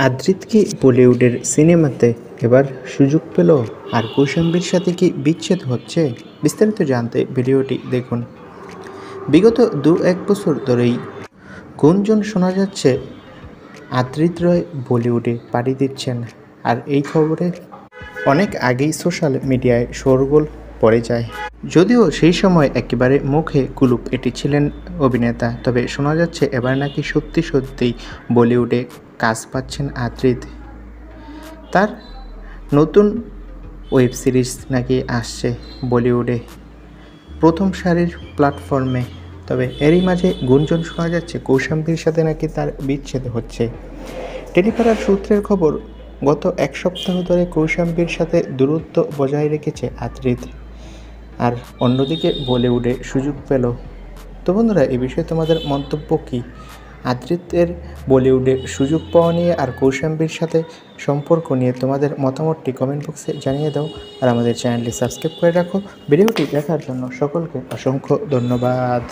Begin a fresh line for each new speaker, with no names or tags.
আদ্রিত কি বলিউডের সিনেমাতে এবার সুযোগ পেল? আর কৌশাম্বীর সাথে কি বিচ্ছেদ হচ্ছে? বিস্তারিত জানতে ভিডিওটি দেখুন। বিগত 2-1 বছর ধরেই গুঞ্জন শোনা যাচ্ছে আদ্রিত রয় বলিউডে পাড়ি দিচ্ছেন। আর এই খবরে অনেক আগেই সোশ্যাল মিডিয়ায় শোরগোল পড়ে যায়। যদিও সেই সময় একেবারে মুখে কুলুপ এঁটেছিলেন অভিনেতা, তবে শোনা যাচ্ছে এবার নাকি সত্যি সত্যিই বলিউডে কাজ পাচ্ছেন আদ্রিত। তার নতুন ওয়েব সিরিজ নাকি আসছে বলিউডে প্রথম সারির প্ল্যাটফর্মে। তবে এরই মাঝে গুঞ্জন শোনা যাচ্ছে কৌশাম্বীর সাথে নাকি তার বিচ্ছেদ হচ্ছে। টেলিপাড়ার সূত্রের খবর, গত 1 সপ্তাহ ধরে কৌশাম্বীর সাথে দূরত্ব বজায় রেখেছে আদ্রিত। আর অন্যদিকে বলিউডে সুযোগ পেল। তো বন্ধুরা, এই বিষয়ে তোমাদের মন্তব্য কী? আদ্রিতের বলিউডে সুযোগ পাওয়া নিয়ে আর কৌশাম্বীর সাথে সম্পর্ক নিয়ে তোমাদের মতামতটি কমেন্ট বক্সে জানিয়ে দাও। আর আমাদের চ্যানেলটি সাবস্ক্রাইব করে রাখো। ভিডিওটি দেখার জন্য সকলকে অসংখ্য ধন্যবাদ।